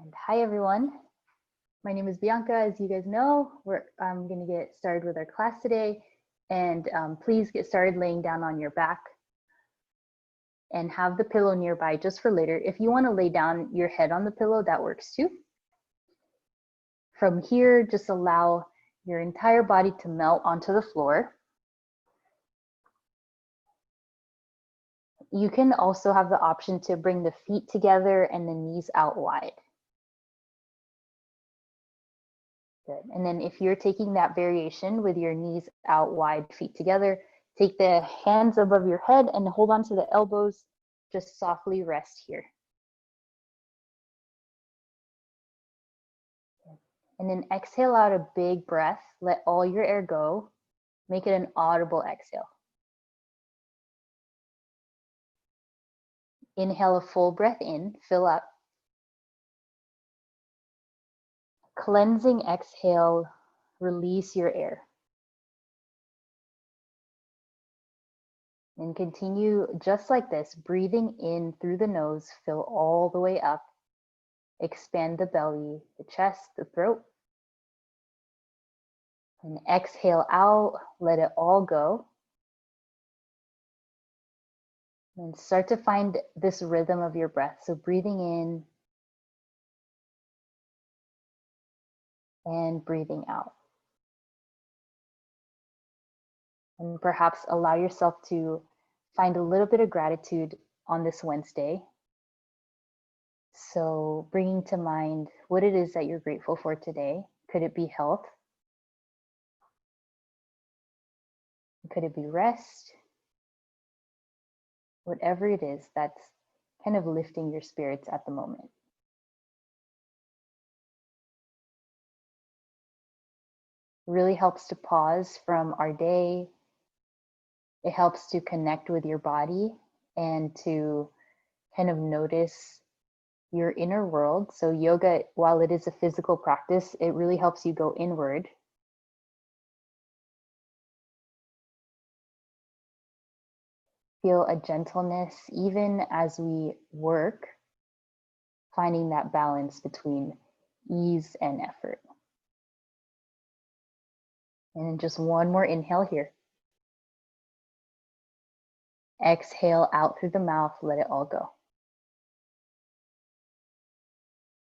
And hi everyone, my name is Bianca. As you guys know, I'm going to get started with our class today, and please get started laying down on your back and have the pillow nearby just for later. If you want to lay down your head on the pillow, that works too. From here, just allow your entire body to melt onto the floor. You can also have the option to bring the feet together and the knees out wide. Good. And then if you're taking that variation with your knees out wide, feet together, take the hands above your head and hold on to the elbows. Just softly rest here. And then exhale out a big breath. Let all your air go. Make it an audible exhale. Inhale a full breath in, fill up. Cleansing exhale, release your air. And continue just like this, breathing in through the nose, fill all the way up. Expand the belly, the chest, the throat. And exhale out, let it all go. And start to find this rhythm of your breath. So breathing in and breathing out. And perhaps allow yourself to find a little bit of gratitude on this Wednesday. So bringing to mind what it is that you're grateful for today. Could it be health? Could it be rest? Whatever it is that's kind of lifting your spirits at the moment. Really helps to pause from our day. It helps to connect with your body and to kind of notice your inner world. So yoga, while it is a physical practice, it really helps you go inward. Feel a gentleness even as we work, finding that balance between ease and effort. And just one more inhale here. Exhale out through the mouth, let it all go.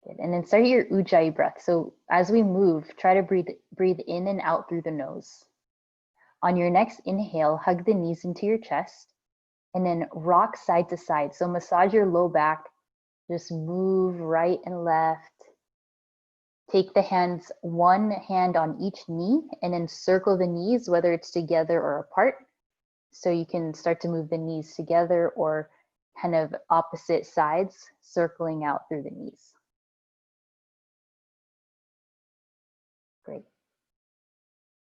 Good. And then start your ujjayi breath. So as we move, try to breathe in and out through the nose. On your next inhale, hug the knees into your chest and then rock side to side. So massage your low back, just move right and left. Take the hands, one hand on each knee and then circle the knees, whether it's together or apart. So you can start to move the knees together or kind of opposite sides, circling out through the knees. Great.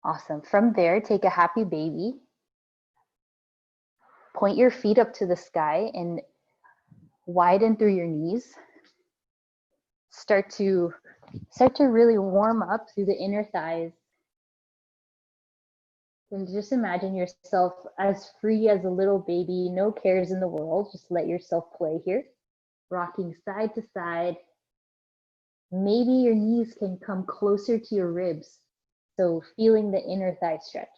Awesome. From there, take a happy baby. Point your feet up to the sky and widen through your knees. Start to really warm up through the inner thighs. And just imagine yourself as free as a little baby, no cares in the world. Just let yourself play here. Rocking side to side. Maybe your knees can come closer to your ribs. So feeling the inner thigh stretch.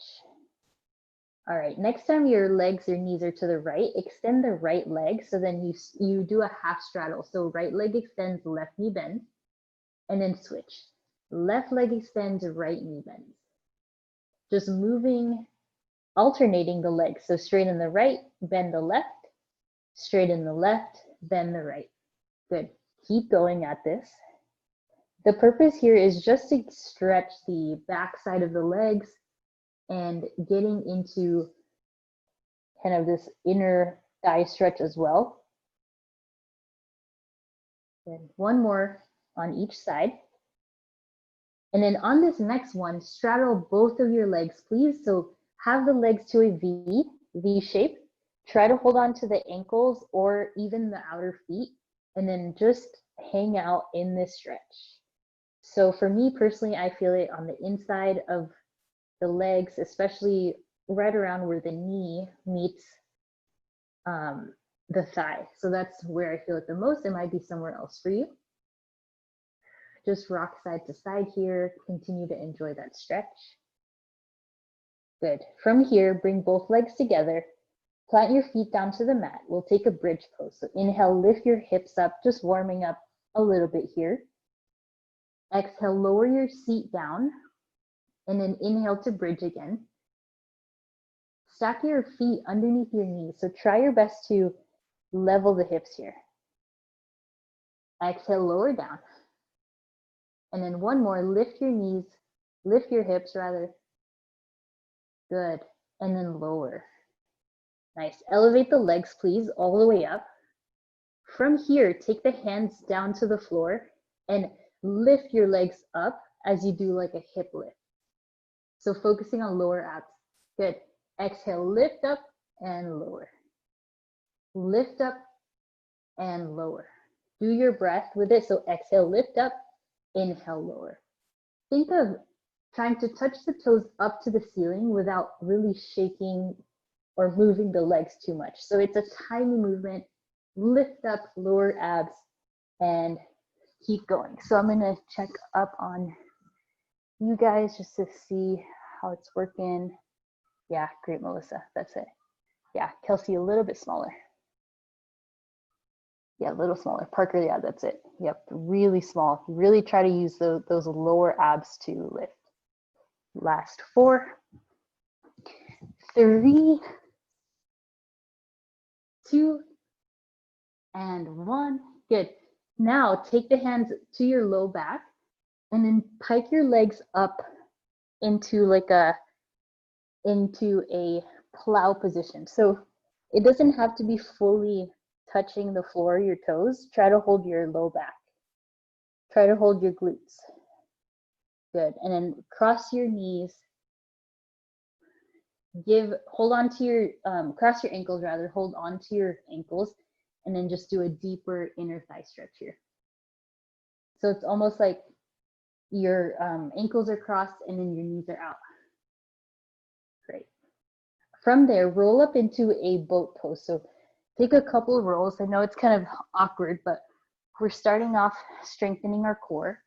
All right, next time your legs or knees are to the right, extend the right leg. So then you do a half straddle. So right leg extends, left knee bends, and then switch. Left leg extends, right knee bends. Just moving, alternating the legs. So straight in the right, bend the left, straight in the left, bend the right. Good, keep going at this. The purpose here is just to stretch the back side of the legs and getting into kind of this inner thigh stretch as well. Then one more on each side. And then on this next one, straddle both of your legs, please. So have the legs to a V shape. Try to hold on to the ankles or even the outer feet, and then just hang out in this stretch. So for me personally, I feel it on the inside of the legs, especially right around where the knee meets the thigh. So that's where I feel it the most. It might be somewhere else for you. just rock side to side here. Continue to enjoy that stretch. Good. From here, bring both legs together. Plant your feet down to the mat. We'll take a bridge pose. So inhale, lift your hips up, just warming up a little bit here. Exhale, lower your seat down, and then inhale to bridge again. Stack your feet underneath your knees. So try your best to level the hips here. Exhale, lower down. And then one more, lift your knees, lift your hips rather. Good. And then lower. Nice. Elevate the legs, please, all the way up. From here, take the hands down to the floor and lift your legs up as you do like a hip lift. So focusing on lower abs. Good. Exhale, lift up and lower. Lift up and lower. Do your breath with it. So exhale, lift up, inhale, lower. Think of trying to touch the toes up to the ceiling without really shaking or moving the legs too much. So it's a tiny movement. Lift up, lower abs, and keep going. So I'm gonna check up on you guys just to see how it's working. Yeah, great, Melissa, that's it. Yeah, Kelsey, a little bit smaller. Yeah, a little smaller. Parker, yeah, that's it. Yep, really small. Really try to use those lower abs to lift. Last 4, 3, 2, and 1. Good. Now take the hands to your low back and then pike your legs up into a plow position. So it doesn't have to be fully touching the floor, your toes. Try to hold your low back. Try to hold your glutes. Good. And then cross your knees. Hold on to your, cross your ankles rather, hold on to your ankles, and then just do a deeper inner thigh stretch here. So it's almost like your ankles are crossed and then your knees are out. Great. From there, roll up into a boat pose. So take a couple of rolls. I know it's kind of awkward, but we're starting off strengthening our core.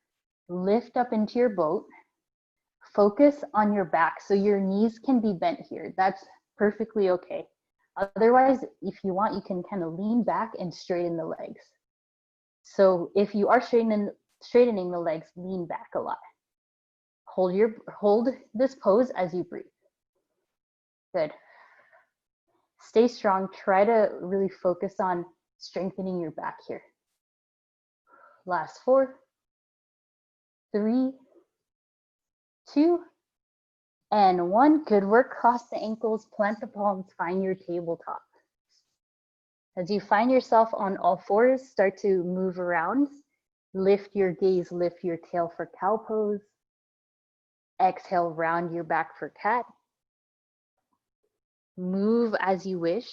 Lift up into your boat. Focus on your back. So your knees can be bent here. That's perfectly okay. Otherwise, if you want, you can kind of lean back and straighten the legs. So if you are straightening the legs, lean back a lot. Hold this pose as you breathe. Good. Stay strong. Try to really focus on strengthening your back here. Last 4, 3, 2, and 1. Good work. Cross the ankles, plant the palms, find your tabletop. As you find yourself on all fours, start to move around. Lift your gaze, lift your tail for cow pose. Exhale, round your back for cat. Move as you wish.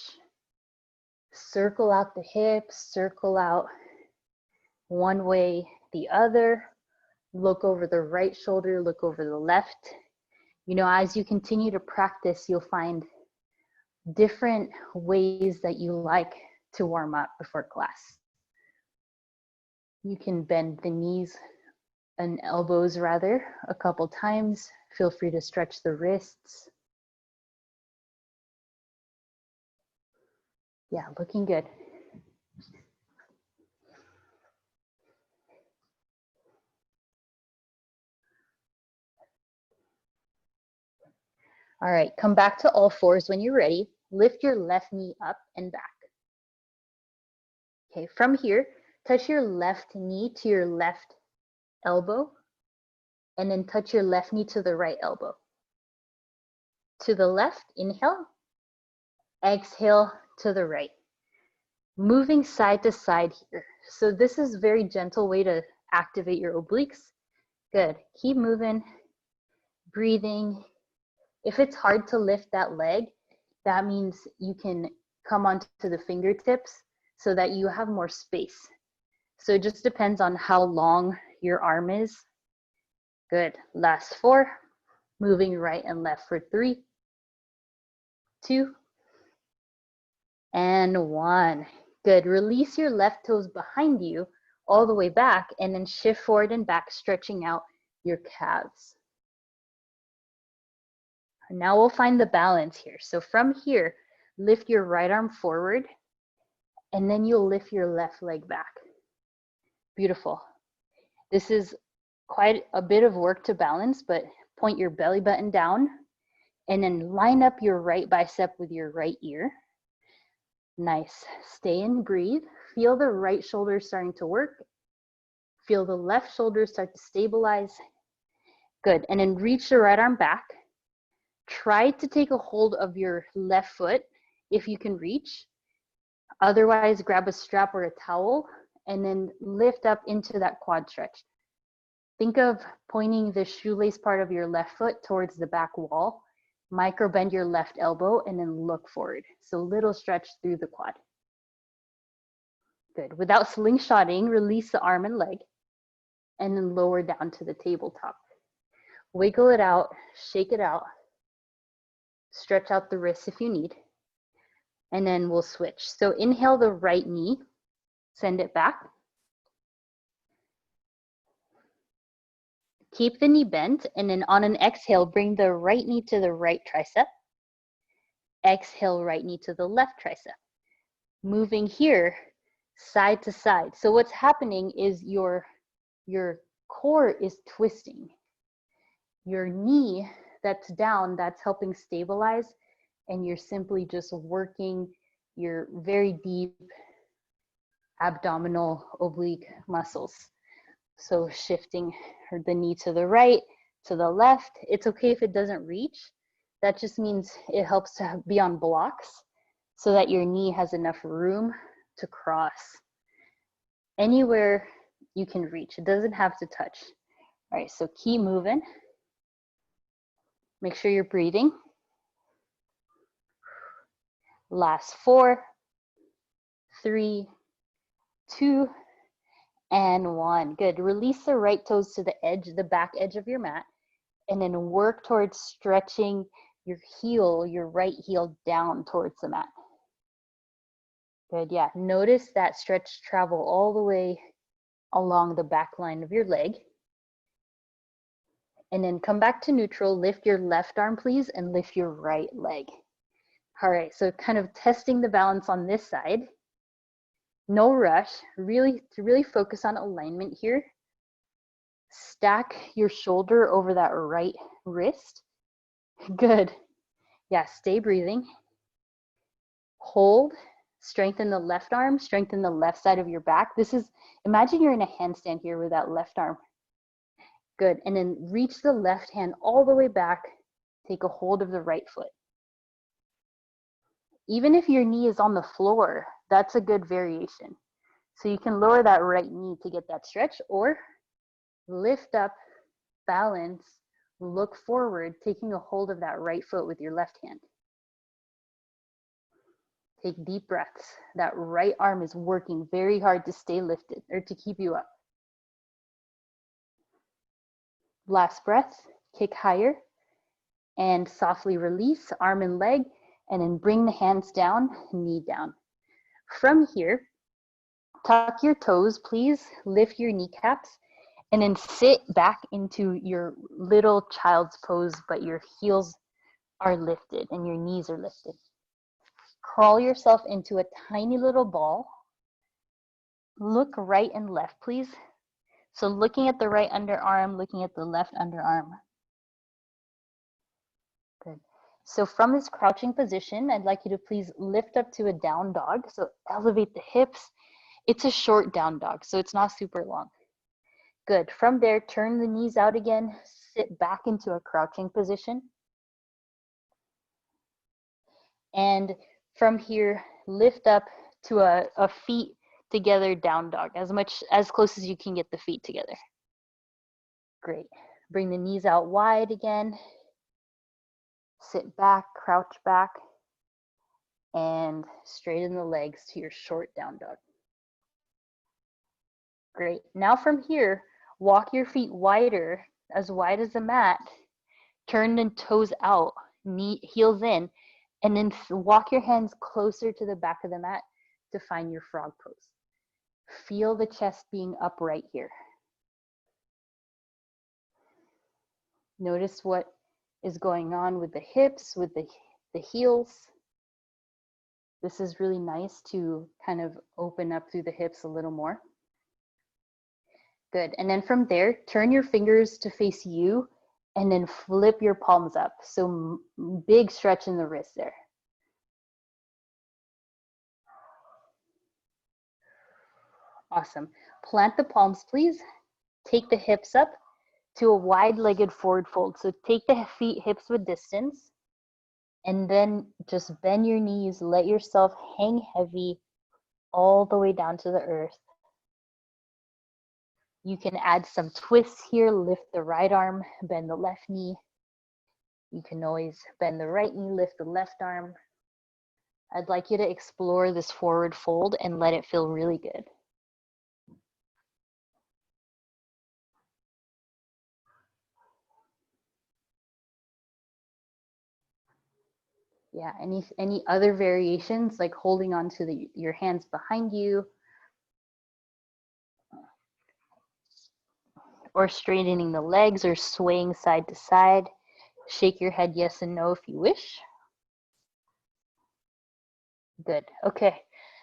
Circle out the hips, circle out one way, the other. Look over the right shoulder, look over the left. You know, as you continue to practice, you'll find different ways that you like to warm up before class. You can bend the knees and elbows rather a couple times. Feel free to stretch the wrists. Yeah, looking good. All right, come back to all fours when you're ready. Lift your left knee up and back. Okay, from here, touch your left knee to your left elbow, and then touch your left knee to the right elbow. To the left, inhale. Exhale to the right. Moving side to side here. So this is a very gentle way to activate your obliques. Good. Keep moving, breathing. If it's hard to lift that leg, that means you can come onto the fingertips so that you have more space. So it just depends on how long your arm is. Good. Last 4. Moving right and left for 3, 2, and 1. Good. Release your left toes behind you. all the way back, and then shift forward and back, stretching out your calves. Now we'll find the balance here. So from here, lift your right arm forward, and then you'll lift your left leg back. Beautiful. This is quite a bit of work to balance, but point your belly button down, and then line up your right bicep with your right ear. Nice. Stay and breathe. Feel the right shoulder starting to work. Feel the left shoulder start to stabilize. Good. And then reach the right arm back. Try to take a hold of your left foot if you can reach. Otherwise, grab a strap or a towel and then lift up into that quad stretch. Think of pointing the shoelace part of your left foot towards the back wall. Micro bend your left elbow and then look forward. So little stretch through the quad. Good. Without slingshotting, release the arm and leg and then lower down to the tabletop. Wiggle it out, shake it out, stretch out the wrists if you need, and then we'll switch. So inhale the right knee, send it back. Keep the knee bent, and then on an exhale, bring the right knee to the right tricep. Exhale, right knee to the left tricep. Moving here, side to side. So what's happening is your core is twisting. Your knee that's down, that's helping stabilize, and you're simply just working your very deep abdominal oblique muscles. So shifting the knee to the right, to the left. It's okay if it doesn't reach. That just means it helps to be on blocks so that your knee has enough room to cross anywhere you can reach. It doesn't have to touch. All right, so keep moving. Make sure you're breathing. Last 4, 3, 2, and 1. Good. Release the right toes to the edge, the back edge of your mat, and then work towards stretching your heel, your right heel down towards the mat. Good. Yeah. Notice that stretch travel all the way along the back line of your leg. And then come back to neutral. Lift your left arm, please, and lift your right leg. All right. So kind of testing the balance on this side. No rush, really focus on alignment here. Stack your shoulder over that right wrist. Good. Yeah, stay breathing. Hold, strengthen the left arm, strengthen the left side of your back. Imagine you're in a handstand here with that left arm. Good, and then reach the left hand all the way back. Take a hold of the right foot. Even if your knee is on the floor, that's a good variation. So you can lower that right knee to get that stretch, or lift up, balance, look forward, taking a hold of that right foot with your left hand. Take deep breaths. That right arm is working very hard to stay lifted or to keep you up. Last breath, kick higher and softly release arm and leg, and then bring the hands down, knee down. From here, tuck your toes, please, lift your kneecaps, and then sit back into your little child's pose, but your heels are lifted and your knees are lifted. Crawl yourself into a tiny little ball. Look right and left, please. So looking at the right underarm, looking at the left underarm. Good. So from this crouching position, I'd like you to please lift up to a down dog. So elevate the hips. It's a short down dog, so it's not super long. Good. From there, turn the knees out again. Sit back into a crouching position. And from here, lift up to a feet together down dog, as close as you can get the feet together. Great. Bring the knees out wide again. Sit back, crouch back, and straighten the legs to your short down dog. Great. Now from here, walk your feet wider, as wide as the mat. Turn the toes out, heels in, and then walk your hands closer to the back of the mat to find your frog pose. Feel the chest being upright here. Notice what is going on with the hips, with the heels. This is really nice to kind of open up through the hips a little more. Good. And then from there, turn your fingers to face you and then flip your palms up. So big stretch in the wrist there. Awesome. Plant the palms, please. Take the hips up to a wide-legged forward fold. So take the feet hips with distance, and then just bend your knees. Let yourself hang heavy all the way down to the earth. You can add some twists here. Lift the right arm, bend the left knee. You can always bend the right knee, lift the left arm. I'd like you to explore this forward fold and let it feel really good. Yeah, any other variations, like holding on to your hands behind you, or straightening the legs or swaying side to side. Shake your head yes and no if you wish. Good. Okay.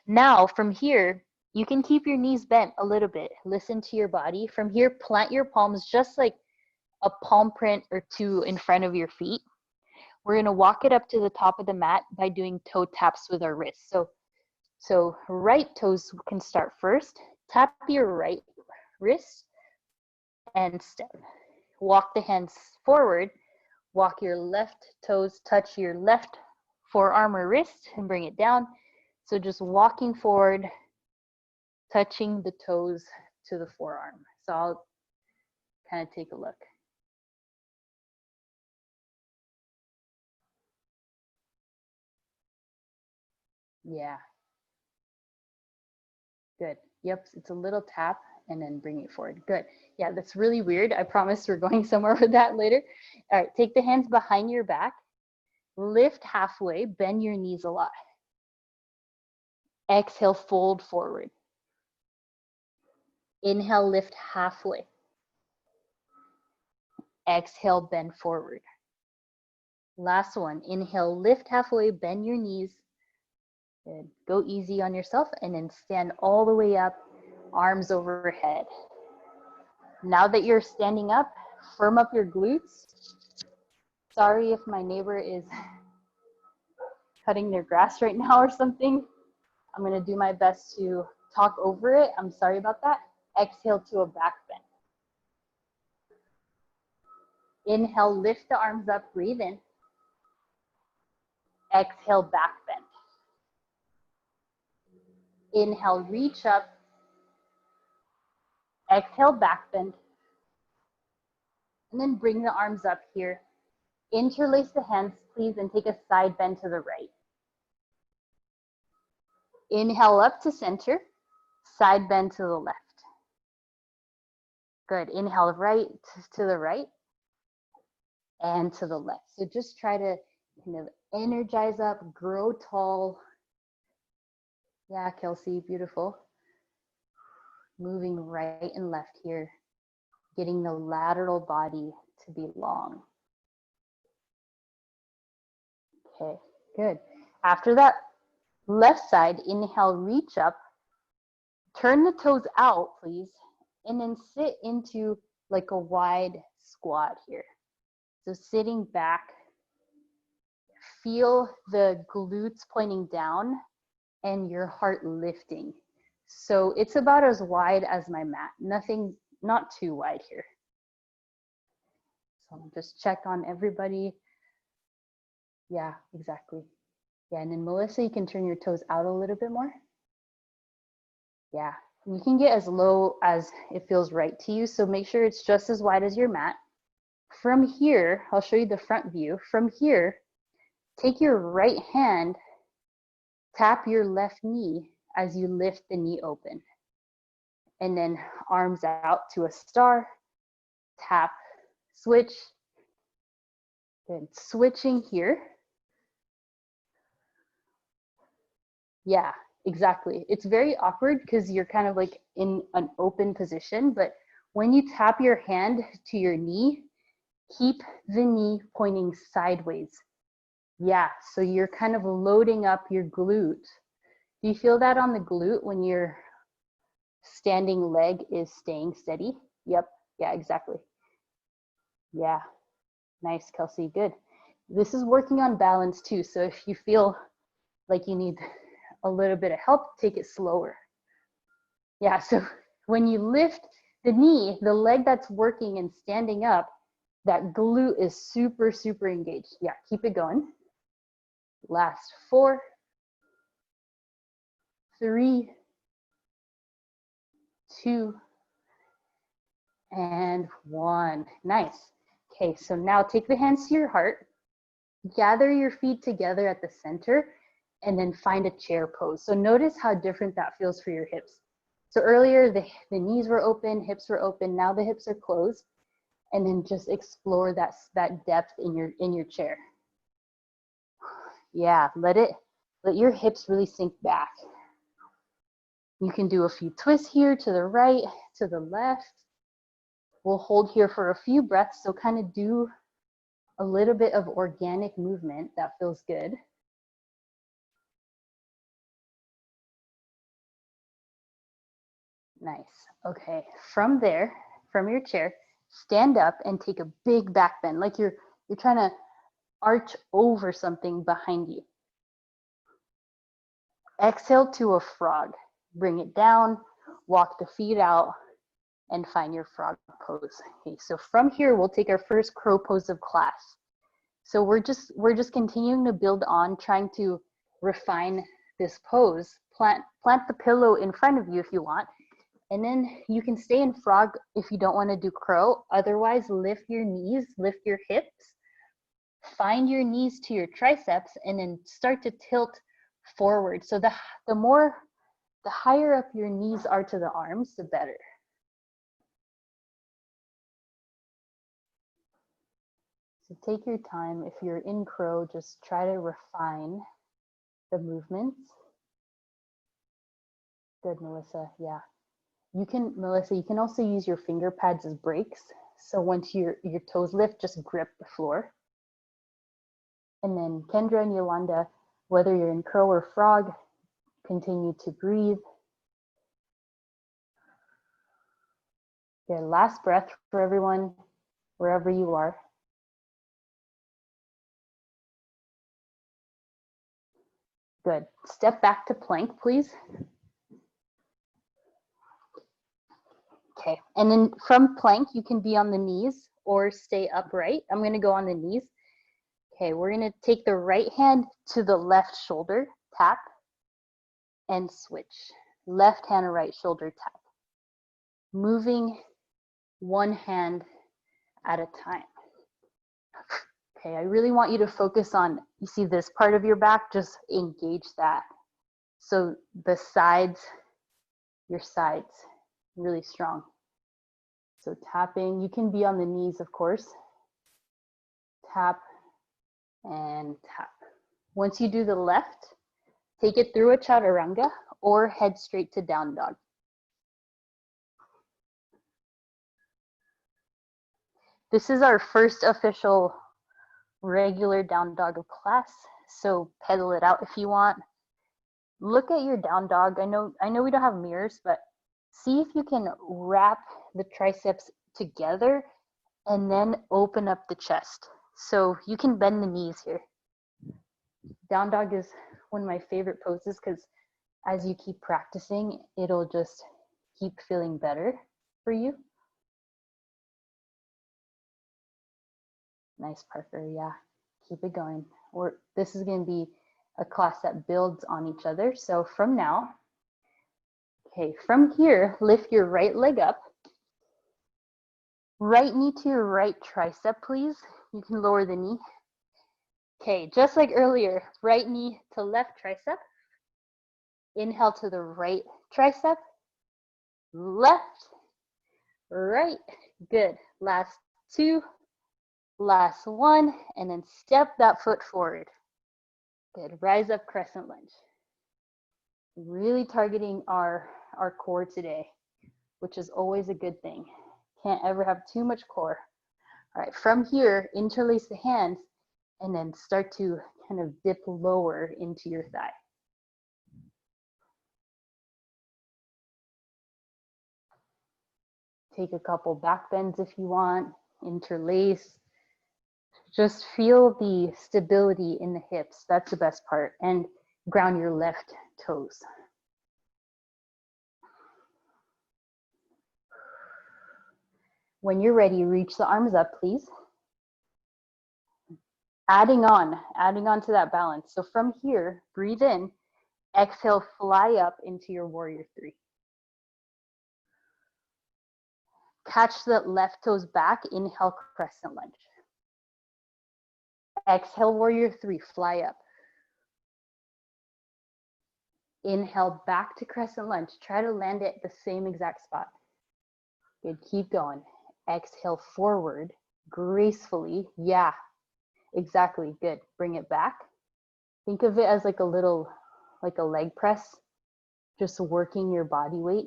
Now from here, you can keep your knees bent a little bit. Listen to your body. From here, plant your palms just like a palm print or two in front of your feet. We're going to walk it up to the top of the mat by doing toe taps with our wrists. So right toes can start first. Tap your right wrist and step. Walk the hands forward. Walk your left toes, touch your left forearm or wrist and bring it down. So just walking forward, touching the toes to the forearm. So I'll kind of take a look. Yeah. Good. Yep, it's a little tap and then bring it forward. Good. Yeah, that's really weird. I promise we're going somewhere with that later. All right, take the hands behind your back. Lift halfway, bend your knees a lot. Exhale, fold forward. Inhale, lift halfway. Exhale, bend forward. Last one. Inhale, lift halfway, bend your knees. Good. Go easy on yourself and then stand all the way up, arms overhead. Now that you're standing up, firm up your glutes. Sorry if my neighbor is cutting their grass right now or something. I'm going to do my best to talk over it. I'm sorry about that. Exhale to a back bend. Inhale, lift the arms up, breathe in. Exhale, back bend. Inhale, reach up. Exhale, back bend. And then bring the arms up here. Interlace the hands, please, and take a side bend to the right. Inhale up to center, side bend to the left. Good. Inhale right to the right and to the left. So just try to kind of energize up, grow tall. Yeah, Kelsey, beautiful. Moving right and left here, getting the lateral body to be long. Okay, good. After that, left side, inhale, reach up. Turn the toes out, please, and then sit into like a wide squat here. So sitting back, feel the glutes pointing down and your heart lifting. So it's about as wide as my mat, nothing, not too wide here. So just check on everybody. Yeah, exactly. Yeah, and then Melissa, you can turn your toes out a little bit more. Yeah, you can get as low as it feels right to you. So make sure it's just as wide as your mat. From here, I'll show you the front view. From here, take your right hand, tap your left knee as you lift the knee open. And then arms out to a star, tap, switch. Good, switching here. Yeah, Exactly. It's very awkward because you're kind of like in an open position, but when you tap your hand to your knee, keep the knee pointing sideways. Yeah, so you're kind of loading up your glute. Do you feel that on the glute when your standing leg is staying steady? Yep, yeah, exactly. Yeah, nice, Kelsey, good. This is working on balance too, so if you feel like you need a little bit of help, take it slower. Yeah, so when you lift the knee, the leg that's working and standing up, that glute is super, super engaged. Yeah, keep it going. Last 4, 3, 2, and 1. Nice. Okay, so now take the hands to your heart, gather your feet together at the center, and then find a chair pose. So notice how different that feels for your hips. So earlier, the knees were open, hips were open, now the hips are closed, and then just explore that depth in your chair. Yeah, let your hips really sink back. You can do a few twists here to the right, to the left. We'll hold here for a few breaths, so kind of do a little bit of organic movement. That feels good. Nice. Okay, from there, from your chair, stand up and take a big back bend, like you're trying to arch over something behind you. Exhale to a frog. Bring it down, walk the feet out, and find your frog pose. Okay, so from here, we'll take our first crow pose of class. So we're just continuing to build on, trying to refine this pose. Plant the pillow in front of you if you want, and then you can stay in frog if you don't want to do crow. Otherwise, lift your knees, lift your hips, find your knees to your triceps, and then start to tilt forward. So the higher up your knees are to the arms, the better. So take your time. If you're in crow, just try to refine the movements. Good, Melissa. Yeah. Melissa, you can also use your finger pads as brakes. So once your toes lift, just grip the floor. And then Kendra and Yolanda, whether you're in crow or frog, continue to breathe. Good, last breath for everyone, wherever you are. Good. Step back to plank, please. Okay, and then from plank, you can be on the knees or stay upright. I'm gonna go on the knees. Okay, we're gonna take the right hand to the left shoulder, tap, and switch. Left hand, right shoulder, tap. Moving one hand at a time. Okay, I really want you to focus on, you see this part of your back, just engage that. So the sides, your sides, really strong. So tapping, you can be on the knees, of course. Tap and tap. Once you do the left, take it through a chaturanga or head straight to down dog. This is our first official regular down dog of class, so pedal it out if you want. Look at your down dog. I know we don't have mirrors, but see if you can wrap the triceps together and then open up the chest. So you can bend the knees here. Down dog is one of my favorite poses because as you keep practicing, it'll just keep feeling better for you. Nice, Parker. Yeah, keep it going. This is going to be a class that builds on each other. So from now, okay, from here, lift your right leg up. Right knee to your right tricep, please. You can lower the knee. Okay, just like earlier, right knee to left tricep. Inhale to the right tricep. Left, right. Good. Last 2. Last 1, and then step that foot forward. Good. Rise up, crescent lunge. Really targeting our core today, which is always a good thing. Can't ever have too much core. All right, from here, interlace the hands and then start to kind of dip lower into your thigh. Take a couple back bends if you want, interlace. Just feel the stability in the hips. That's the best part. And ground your left toes. When you're ready, reach the arms up, please. Adding on to that balance. So from here, breathe in, exhale, fly up into your warrior three. Catch the left toes back, inhale, crescent lunge. Exhale, warrior three, fly up. Inhale, back to crescent lunge. Try to land it at the same exact spot. Good, keep going. Exhale, forward, gracefully. Yeah, exactly, good. Bring it back. Think of it as like a little, like a leg press, just working your body weight.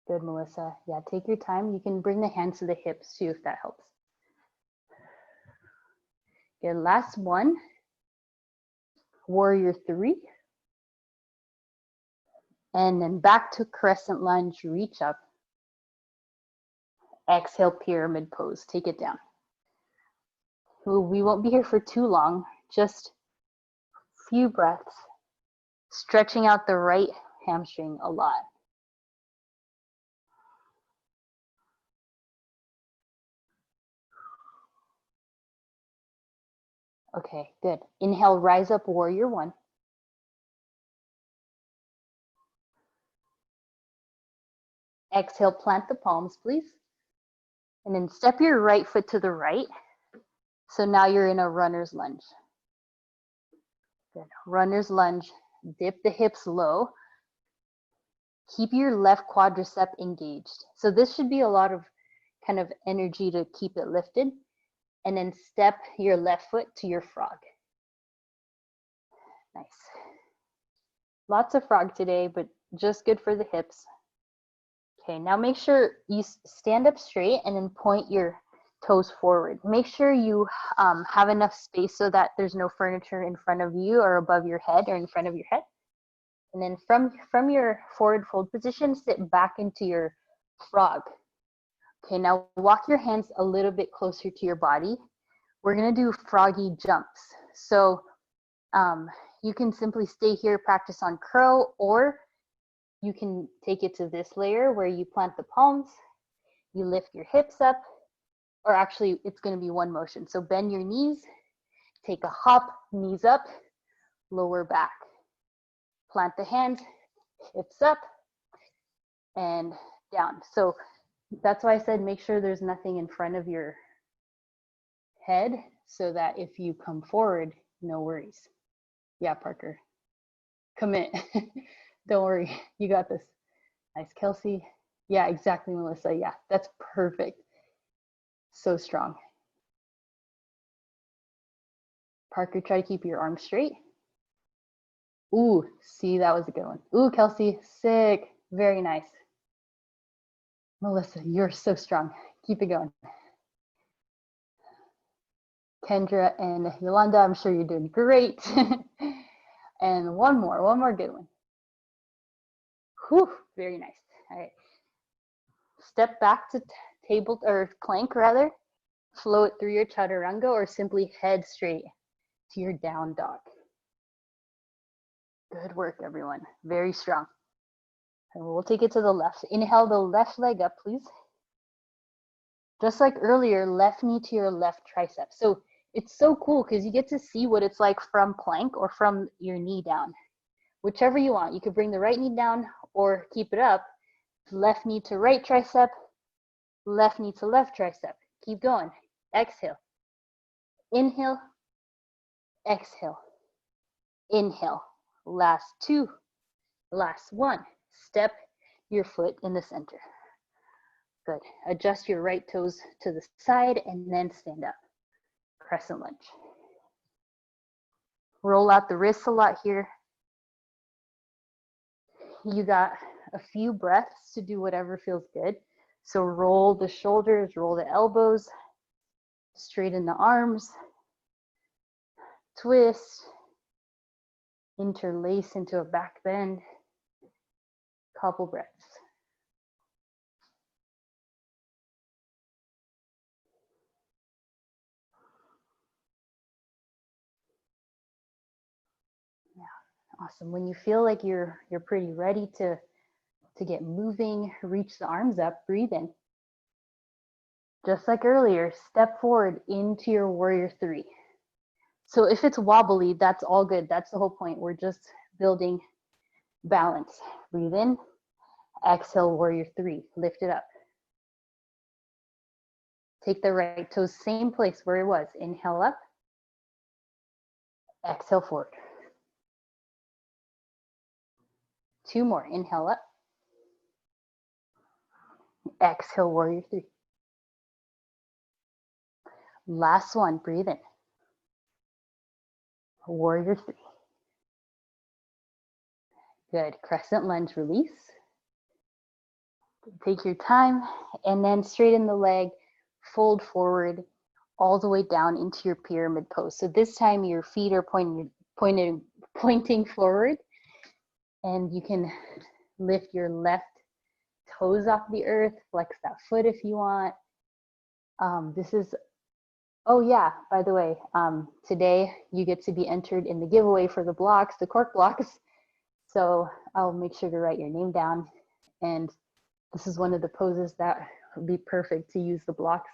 Good, Melissa. Yeah, take your time. You can bring the hands to the hips too, if that helps. Good, last one. Warrior three. And then back to crescent lunge, reach up. Exhale, pyramid pose, take it down. We won't be here for too long, just a few breaths, stretching out the right hamstring a lot. Okay, good. Inhale, rise up, warrior one. Exhale, plant the palms, please. And then step your right foot to the right. So now you're in a runner's lunge. Good. Runner's lunge, dip the hips low. Keep your left quadricep engaged. So this should be a lot of kind of energy to keep it lifted. And then step your left foot to your frog. Nice. Lots of frog today, but just good for the hips. Okay, now make sure you stand up straight and then point your toes forward. Make sure you have enough space so that there's no furniture in front of you or above your head or in front of your head. And then from your forward fold position, sit back into your frog. Okay, now walk your hands a little bit closer to your body. We're gonna do froggy jumps. So you can simply stay here, practice on curl, or you can take it to this layer where you plant the palms, you lift your hips up, or actually it's gonna be one motion. So bend your knees, take a hop, knees up, lower back. Plant the hands, hips up, and down. So that's why I said make sure there's nothing in front of your head so that if you come forward, no worries. Yeah, Parker, commit. Don't worry, you got this. Nice, Kelsey. Yeah, exactly, Melissa. Yeah, that's perfect. So strong. Parker, try to keep your arms straight. Ooh, see, that was a good one. Ooh, Kelsey, sick. Very nice. Melissa, you're so strong. Keep it going. Kendra and Yolanda, I'm sure you're doing great. And one more good one. Whew, very nice. All right. Step back to table or plank rather. Flow it through your chaturanga or simply head straight to your down dog. Good work, everyone. Very strong. And we'll take it to the left. Inhale the left leg up, please. Just like earlier, left knee to your left tricep. So it's so cool because you get to see what it's like from plank or from your knee down. Whichever you want. You could bring the right knee down or keep it up. Left knee to right tricep, left knee to left tricep. Keep going. Exhale. Inhale. Exhale. Inhale. Last two. Last one. Step your foot in the center. Good. Adjust your right toes to the side and then stand up. Crescent lunge. Roll out the wrists a lot here. You got a few breaths to do whatever feels good. So roll the shoulders, roll the elbows, straighten the arms, twist, interlace into a back bend. Couple breaths. Yeah, awesome. When you feel like you're pretty ready to get moving, reach the arms up, breathe in. Just like earlier, step forward into your warrior three. So if it's wobbly, that's all good. That's the whole point. We're just building balance. Breathe in, exhale, warrior three, lift it up. Take the right toes, same place where it was. Inhale up, exhale forward. Two more, inhale up, exhale, warrior three. Last one, breathe in. Warrior three. Good, crescent lunge, release. Take your time and then straighten the leg, fold forward all the way down into your pyramid pose. So this time your feet are pointing forward, and you can lift your left toes off the earth, flex that foot if you want. This is, oh yeah, by the way, today you get to be entered in the giveaway for the blocks, the cork blocks. So I'll make sure to write your name down. And this is one of the poses that would be perfect to use the blocks.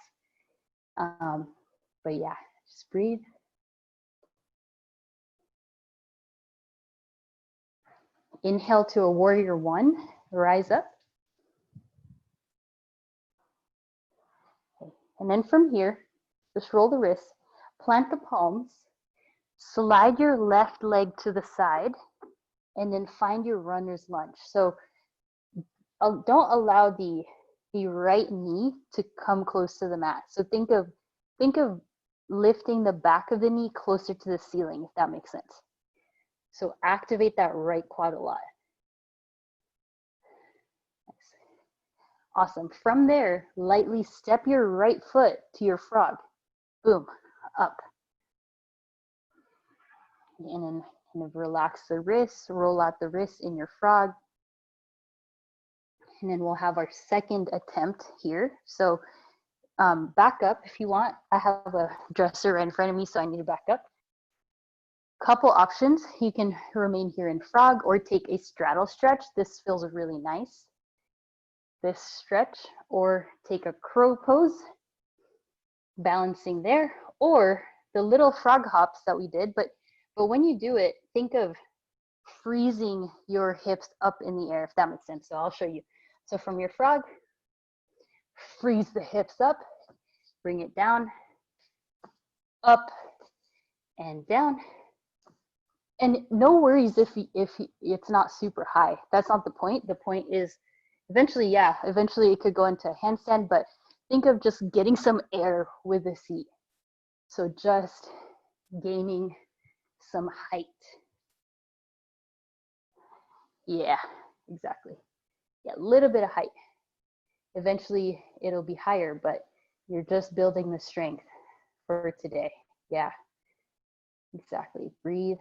But yeah, just breathe. Inhale to a warrior one, rise up. And then from here, just roll the wrists, plant the palms, slide your left leg to the side, and then find your runner's lunge. So don't allow the right knee to come close to the mat. So think of lifting the back of the knee closer to the ceiling, if that makes sense. So activate that right quad a lot. Nice. Awesome. From there, lightly step your right foot to your frog. Boom, up. And then kind of relax the wrists, roll out the wrists in your frog. And then we'll have our second attempt here. So back up if you want. I have a dresser right in front of me, so I need to back up. Couple options. You can remain here in frog or take a straddle stretch. This feels really nice. This stretch, or take a crow pose, balancing there, or the little frog hops that we did. But when you do it, think of freezing your hips up in the air, if that makes sense. So I'll show you. So from your frog, freeze the hips up, bring it down, up and down. And no worries if it's not super high. That's not the point. The point is eventually it could go into a handstand, but think of just getting some air with the seat. So just gaining some height. Yeah, exactly. Yeah, a little bit of height. Eventually it'll be higher, but you're just building the strength for today. Yeah, exactly. Breathe.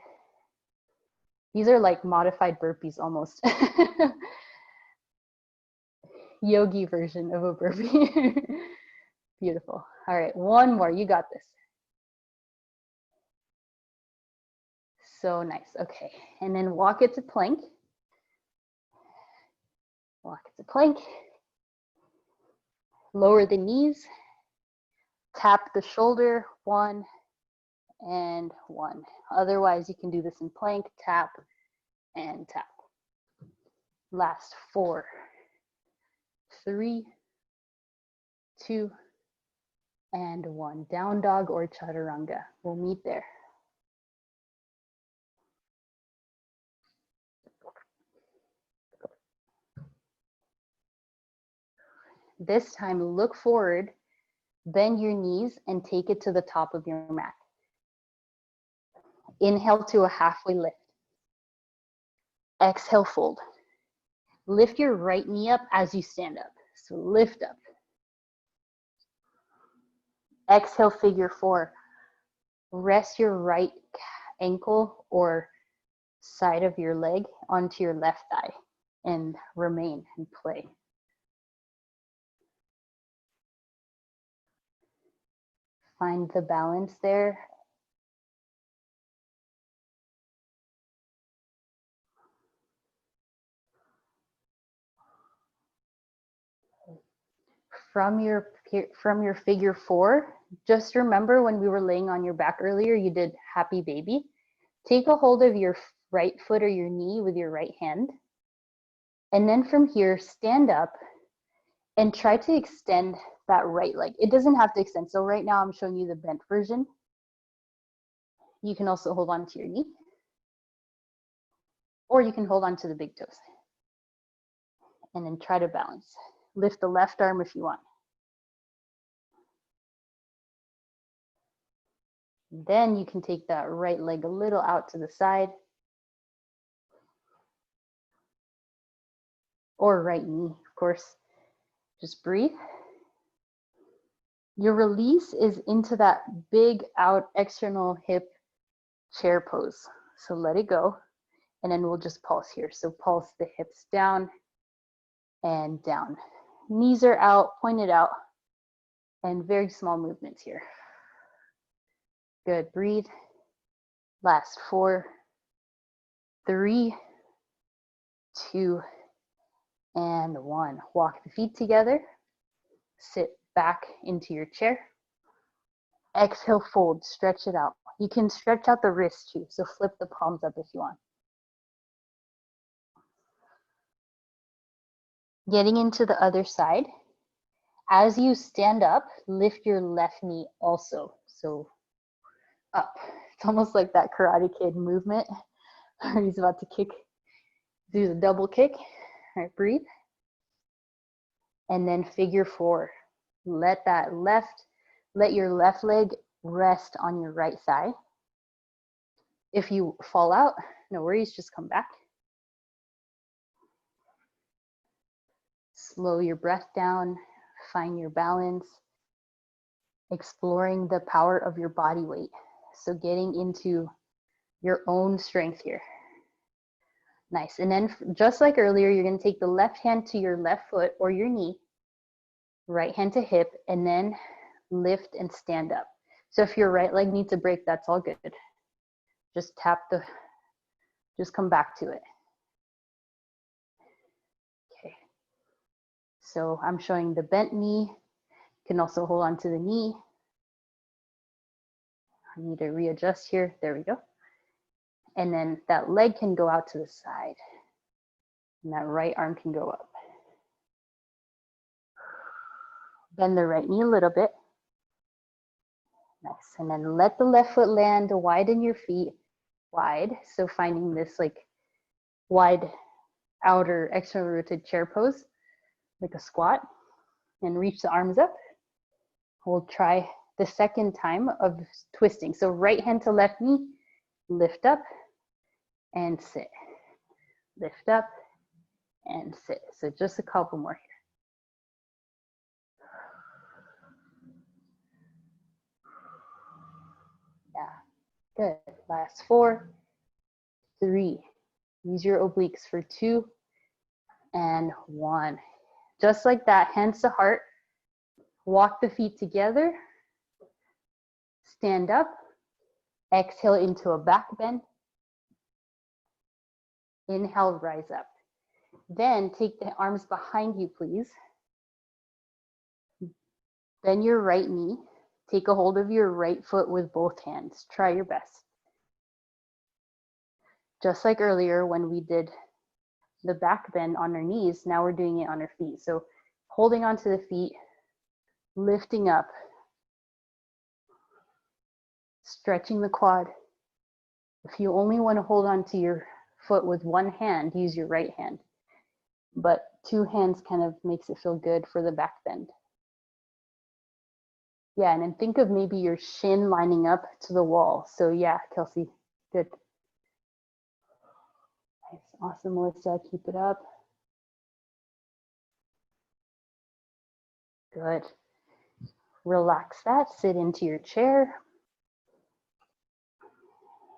These are like modified burpees almost. Yogi version of a burpee. Beautiful. All right, one more. You got this. So nice. Okay, and then walk it to plank. Walk it to plank. Lower the knees. Tap the shoulder, 1 and 1. Otherwise, you can do this in plank, tap and tap. Last 4, 3, 2, and 1. Down dog or chaturanga. We'll meet there. This time, look forward, bend your knees, and take it to the top of your mat. Inhale to a halfway lift. Exhale, fold. Lift your right knee up as you stand up. So lift up. Exhale, figure four. Rest your right ankle or side of your leg onto your left thigh and remain and play. Find the balance there. From your figure four, just remember when we were laying on your back earlier, you did happy baby. Take a hold of your right foot or your knee with your right hand. And then from here, stand up and try to extend that right leg. It doesn't have to extend. So right now I'm showing you the bent version. You can also hold on to your knee, or you can hold on to the big toes. And then try to balance. Lift the left arm if you want. Then you can take that right leg a little out to the side, or right knee, of course. Just breathe. Your release is into that big out external hip chair pose. So let it go, and then we'll just pulse here. So pulse the hips down and down. Knees are out, pointed out, and very small movements here. Good, breathe. Last 4, 3, 2, and 1. Walk the feet together. Sit back into your chair. Exhale, fold, stretch it out. You can stretch out the wrists too, so flip the palms up if you want. Getting into the other side. As you stand up, lift your left knee also. So up. It's almost like that Karate Kid movement where he's about to kick, do the double kick. All right, breathe. And then figure four. Let your left leg rest on your right thigh. If you fall out, no worries, just come back. Slow your breath down, find your balance, exploring the power of your body weight. So getting into your own strength here. Nice. And then just like earlier, you're going to take the left hand to your left foot or your knee, right hand to hip, and then lift and stand up. So if your right leg needs a break, that's all good. Just just come back to it. Okay. So I'm showing the bent knee. You can also hold on to the knee. I need to readjust here. There we go. And then that leg can go out to the side. And that right arm can go up. Bend the right knee a little bit. Nice. And then let the left foot land, widen your feet wide. So finding this like wide outer external rotated chair pose, like a squat, and reach the arms up. We'll try the second time of twisting. So right hand to left knee, lift up and sit. Lift up and sit. So just a couple more here. Yeah, good. Last 4, 3. Use your obliques for 2 and 1. Just like that, hands to heart. Walk the feet together. Stand up. Exhale into a back bend. Inhale, rise up. Then take the arms behind you, please. Bend your right knee. Take a hold of your right foot with both hands. Try your best. Just like earlier when we did the back bend on our knees, now we're doing it on our feet. So holding onto the feet, lifting up, stretching the quad. If you only want to hold on to your foot with one hand, use your right hand. But 2 hands kind of makes it feel good for the back bend. Yeah, and then think of maybe your shin lining up to the wall. So yeah, Kelsey, Good. Nice. Awesome, Melissa. Keep it up. Good. Relax that. Sit into your chair.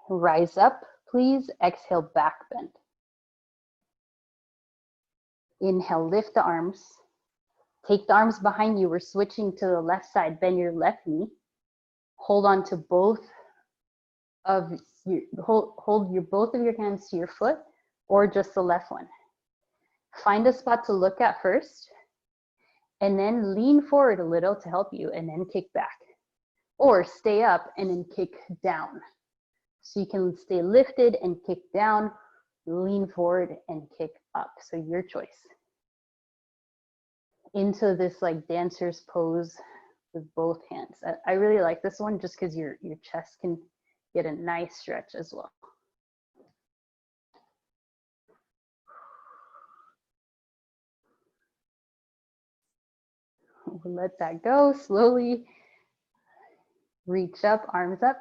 Rise up, please. Exhale, back bend. Inhale, lift the arms. Take the arms behind you. We're switching to the left side. Bend your left knee. Hold on to both of your, both of your hands to your foot, or just the left one. Find a spot to look at first, and then lean forward a little to help you, and then kick back. Or stay up and then kick down. So you can stay lifted and kick down, lean forward and kick up. So your choice. Into this like dancer's pose with both hands. I really like this one just because your chest can get a nice stretch as well. We'll let that go. Slowly reach up, arms up.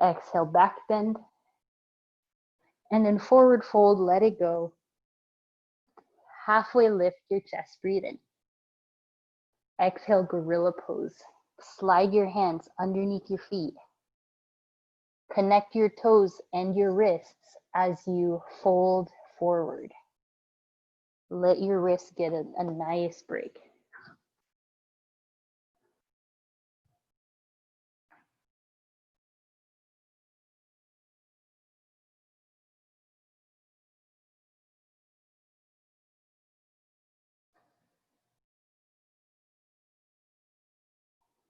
Exhale, back bend. And then forward fold, let it go. Halfway lift your chest, breathe in. Exhale, gorilla pose. Slide your hands underneath your feet. Connect your toes and your wrists as you fold forward. Let your wrists get a nice break.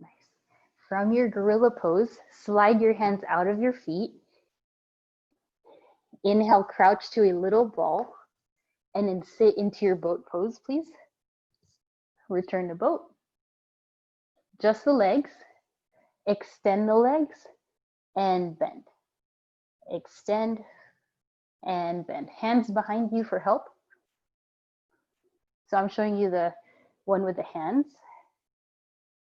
Nice. From your gorilla pose, slide your hands out of your feet. Inhale, crouch to a little ball, and then sit into your boat pose, please. Return to boat. Just the legs. Extend the legs and bend. Extend and bend. Hands behind you for help. So I'm showing you the one with the hands.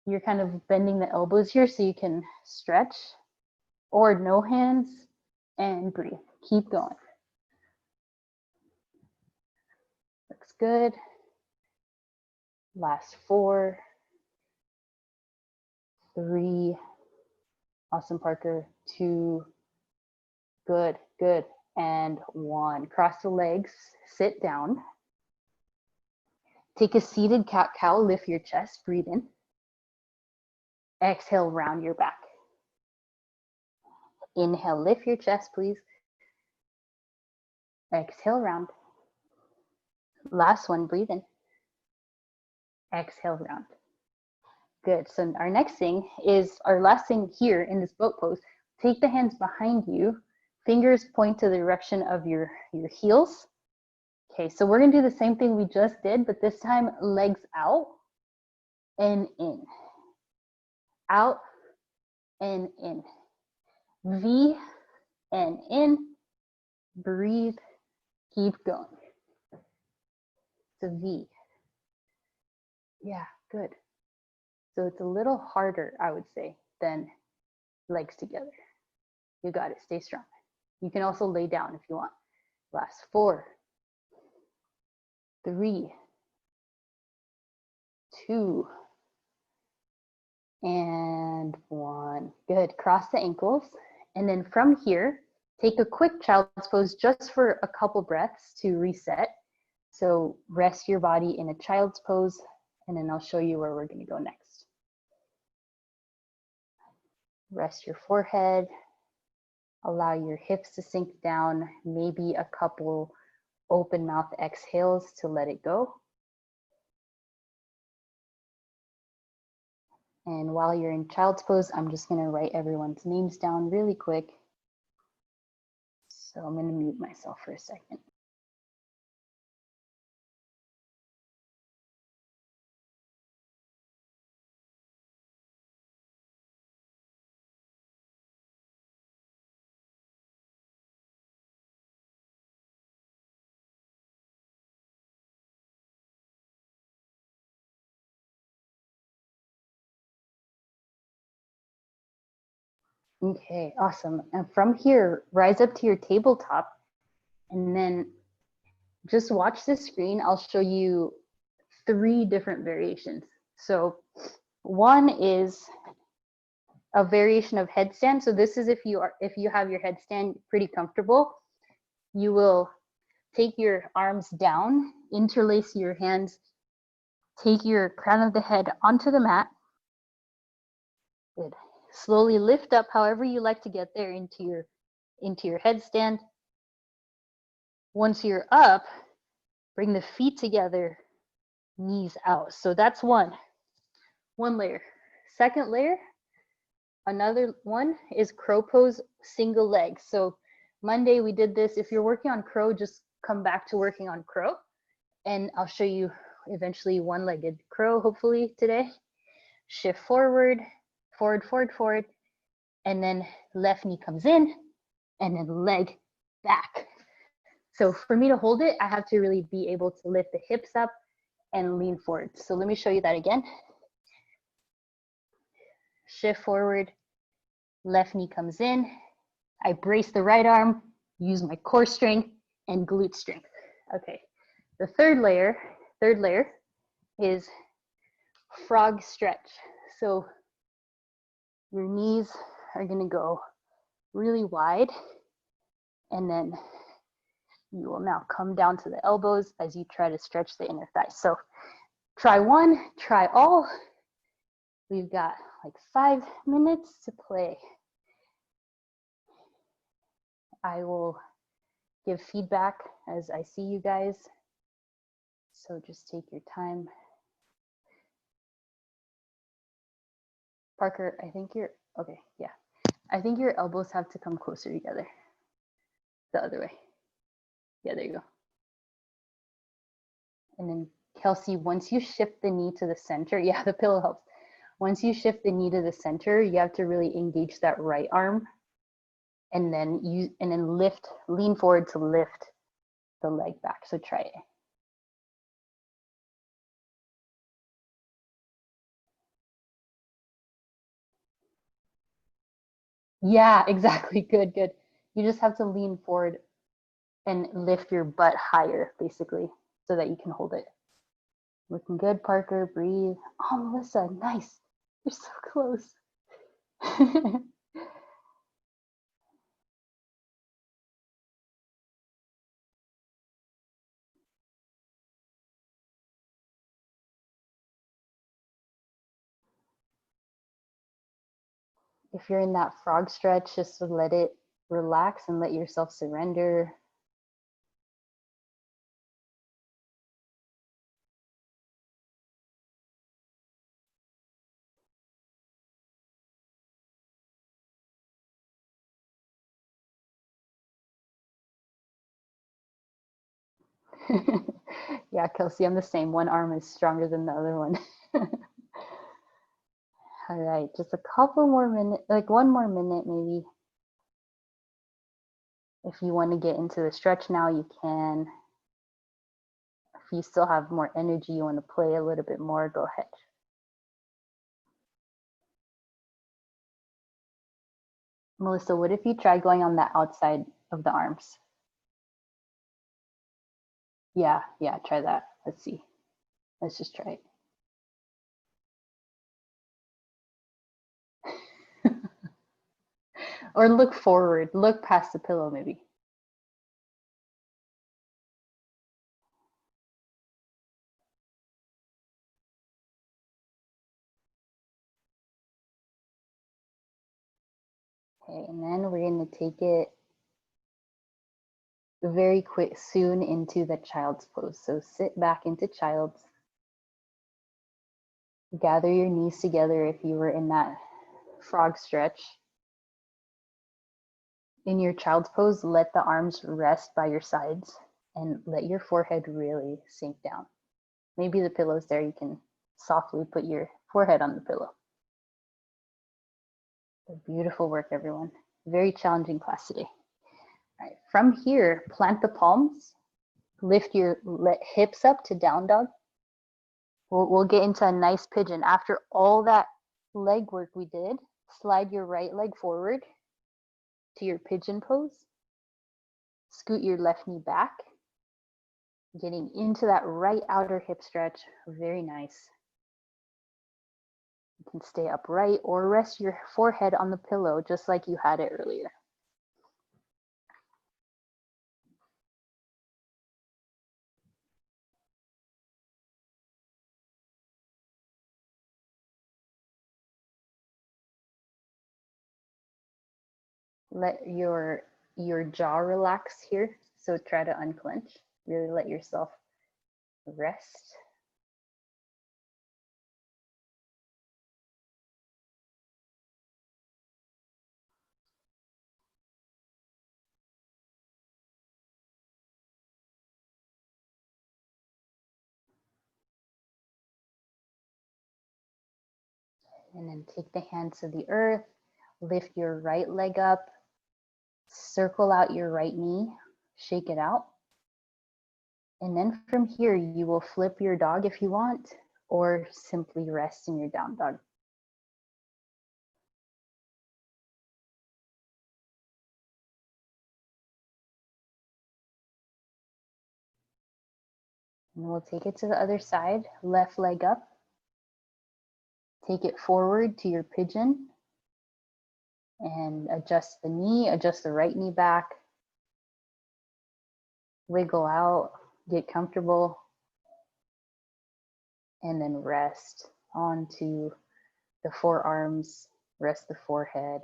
You're kind of bending the elbows here so you can stretch, or no hands, and breathe. Keep going. Looks good. Last 4, 3, awesome, Parker, 2, good, good, and 1. Cross the legs, sit down. Take a seated cat-cow, lift your chest, breathe in. Exhale, round your back. Inhale, lift your chest, please. Exhale, round. Last one, breathe in. Exhale, round. Good. So our next thing is, our last thing here in this boat pose, take the hands behind you. Fingers point to the direction of your heels. Okay, so we're gonna do the same thing we just did, but this time legs out and in. Out and in. V and in. Breathe. Keep going. It's a V. Yeah, good. So it's a little harder, I would say, than legs together. You got it. Stay strong. You can also lay down if you want. Last 4, 3, 2, and 1. Good. Cross the ankles. And then from here, take a quick child's pose just for a couple breaths to reset. So rest your body in a child's pose, and then I'll show you where we're going to go next. Rest your forehead. Allow your hips to sink down, maybe a couple open mouth exhales to let it go. And while you're in child's pose, I'm just going to write everyone's names down really quick. So I'm going to mute myself for a second. Okay, awesome. And from here, rise up to your tabletop and then just watch the screen. I'll show you 3 different variations. So one is a variation of headstand. So this is if you have your headstand pretty comfortable, you will take your arms down, interlace your hands, take your crown of the head onto the mat. Good. Slowly lift up however you like to get there into your headstand. Once you're up, bring the feet together, knees out. So that's one layer. Second layer, another one is crow pose, single leg. So Monday we did this. If you're working on crow, just come back to working on crow. And I'll show you eventually one-legged crow, hopefully today. Shift forward, forward, forward, forward. And then left knee comes in and then leg back. So for me to hold it, I have to really be able to lift the hips up and lean forward. So let me show you that again. Shift forward, left knee comes in. I brace the right arm, use my core strength and glute strength. Okay, the third layer is frog stretch. So your knees are gonna go really wide and then you will now come down to the elbows as you try to stretch the inner thighs. So try one, try all. We've got like 5 minutes to play. I will give feedback as I see you guys. So just take your time. Parker, I think you're, okay, yeah. I think your elbows have to come closer together. The other way. Yeah, there you go. And then Kelsey, once you shift the knee to the center, yeah, the pillow helps. Once you shift the knee to the center, you have to really engage that right arm and then lift, lean forward to lift the leg back. So try it. Yeah, exactly. Good, good. You just have to lean forward and lift your butt higher, basically, so that you can hold it. Looking good, Parker. Breathe. Oh, Melissa, nice. You're so close. If you're in that frog stretch, just to let it relax and let yourself surrender. Yeah, Kelsey, I'm the same. One arm is stronger than the other one. All right, just a couple more minutes, like 1 more minute maybe. If you want to get into the stretch now, you can. If you still have more energy, you want to play a little bit more, go ahead. Melissa, what if you try going on the outside of the arms? Yeah, try that. Let's see. Let's just try it. Or look forward, look past the pillow maybe. Okay, and then we're going to take it very quick soon into the child's pose. So sit back into child's. Gather your knees together if you were in that frog stretch. In your child's pose, let the arms rest by your sides and let your forehead really sink down. Maybe the pillow's there, you can softly put your forehead on the pillow. Beautiful work, everyone. Very challenging class today. All right, from here, plant the palms, lift your hips up to down dog. We'll get into a nice pigeon. After all that leg work we did, slide your right leg forward to your pigeon pose. Scoot your left knee back, getting into that right outer hip stretch. Very nice. You can stay upright or rest your forehead on the pillow just like you had it earlier. Let your jaw relax here. So try to unclench. Really let yourself rest. And then take the hands to the earth. Lift your right leg up. Circle out your right knee. Shake it out. And then from here, you will flip your dog if you want, or simply rest in your down dog. And we'll take it to the other side. Left leg up. Take it forward to your pigeon. And adjust the knee, adjust the right knee back. Wiggle out, get comfortable. And then rest onto the forearms, rest the forehead.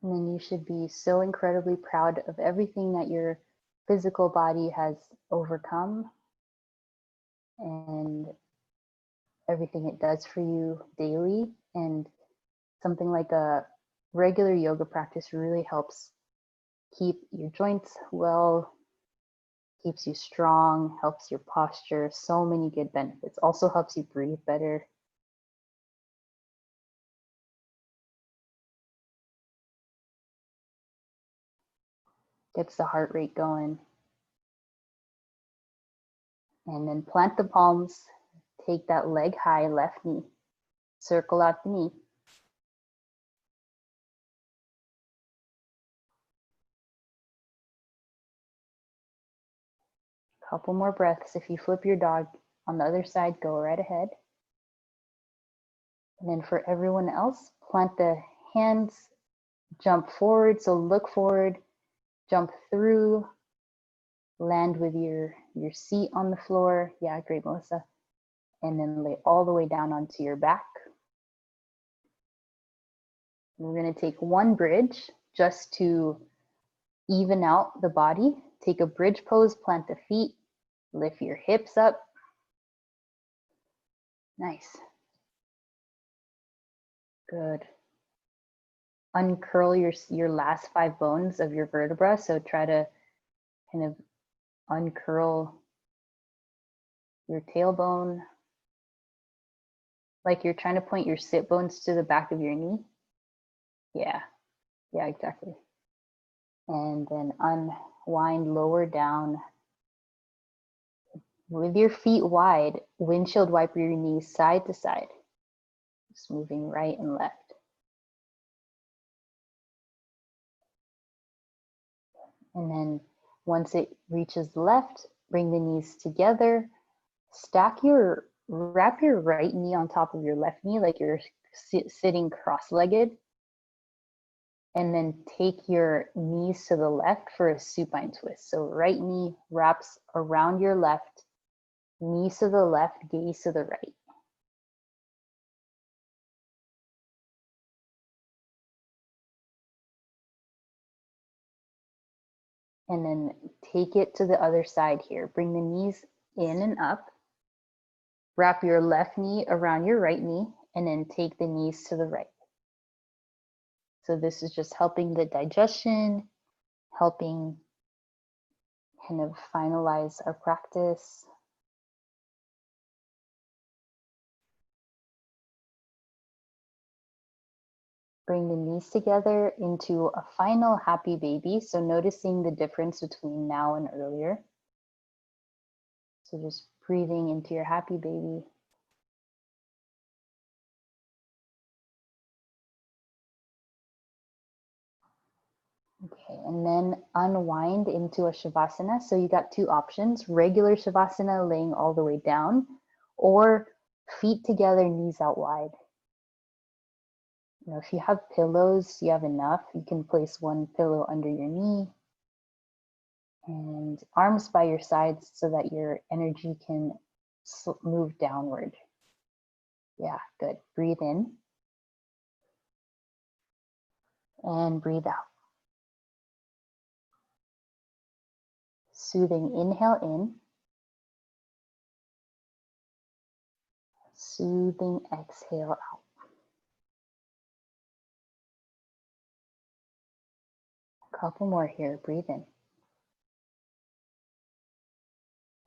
And then you should be so incredibly proud of everything that your physical body has overcome and everything it does for you daily. And something like a regular yoga practice really helps keep your joints well, keeps you strong, helps your posture, so many good benefits. Also helps you breathe better. Gets the heart rate going. And then plant the palms, take that leg high, left knee, circle out the knee. Couple more breaths. If you flip your dog on the other side, go right ahead. And then for everyone else, plant the hands, jump forward. So look forward, jump through, land with your seat on the floor. Yeah, great, Melissa. And then lay all the way down onto your back. We're going to take one bridge just to even out the body. Take a bridge pose, plant the feet, lift your hips up. Nice. Good. Uncurl your last 5 bones of your vertebra. So try to kind of uncurl your tailbone, like you're trying to point your sit bones to the back of your knee. Yeah, exactly. And then unwind, lower down. With your feet wide, windshield wiper your knees side to side. Just moving right and left. And then once it reaches left, bring the knees together. Wrap your right knee on top of your left knee like you're sitting cross-legged. And then take your knees to the left for a supine twist. So right knee wraps around your left, knees to the left, gaze to the right. And then take it to the other side here. Bring the knees in and up. Wrap your left knee around your right knee and then take the knees to the right. So this is just helping the digestion, helping kind of finalize our practice. Bring the knees together into a final happy baby. So noticing the difference between now and earlier. So just breathing into your happy baby. Okay, and then unwind into a Shavasana. So you got two options, regular Shavasana, laying all the way down, or feet together, knees out wide. You know, if you have pillows, you have enough. You can place one pillow under your knee and arms by your sides so that your energy can move downward. Yeah, good. Breathe in and breathe out. Soothing inhale in. Soothing exhale out. A couple more here. Breathe in.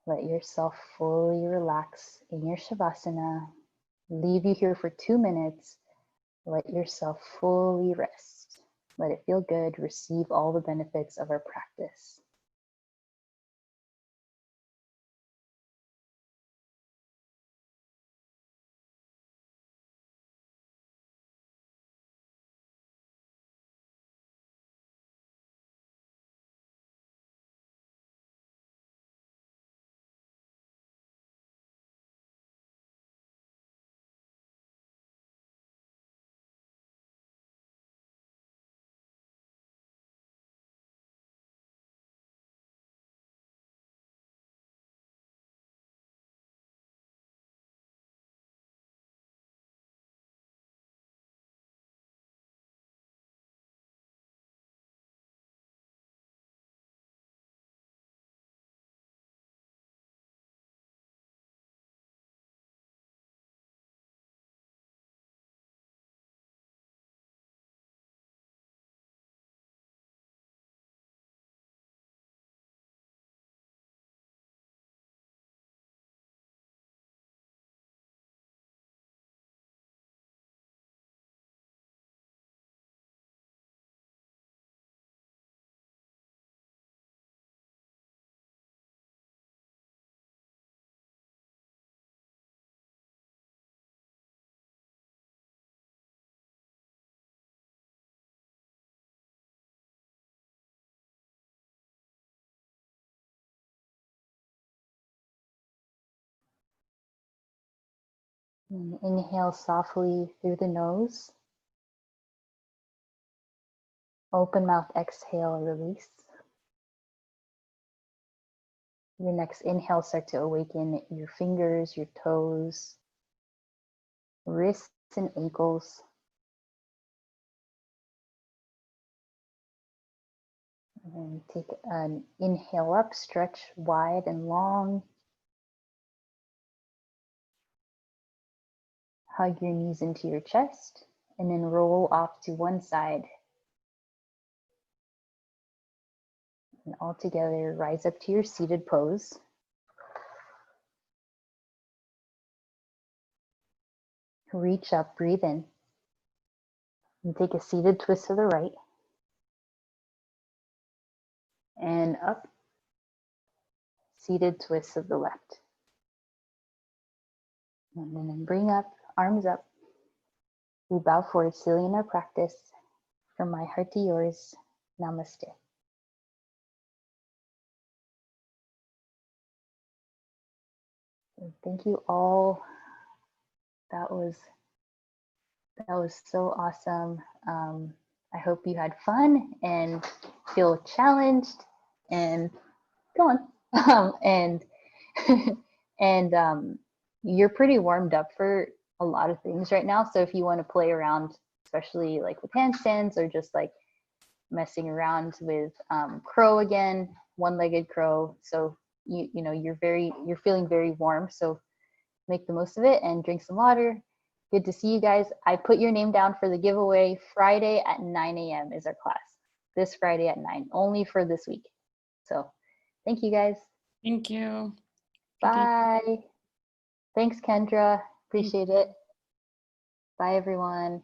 Let yourself fully relax in your Shavasana. Leave you here for 2 minutes. Let yourself fully rest. Let it feel good. Receive all the benefits of our practice. And inhale softly through the nose. Open mouth, exhale, release. Your next inhale, start to awaken your fingers, your toes, wrists and ankles. And then take an inhale up, stretch wide and long. Hug your knees into your chest and then roll off to one side. And all together, rise up to your seated pose. Reach up, breathe in. And take a seated twist to the right. And up, seated twist to the left. And then bring up, arms up. We bow forward, sealing our practice. From my heart to yours, namaste. Thank you all. That was so awesome. I hope you had fun and feel challenged and go on. And you're pretty warmed up for a lot of things right now. So if you want to play around, especially like with handstands or just like messing around with crow again, one-legged crow. So you know you're feeling very warm. So make the most of it and drink some water. Good to see you guys. I put your name down for the giveaway. Friday at 9 a.m. is our class. This Friday at 9, only for this week. So thank you guys. Thank you. Bye. Thanks, Kendra. Appreciate it. Bye, everyone.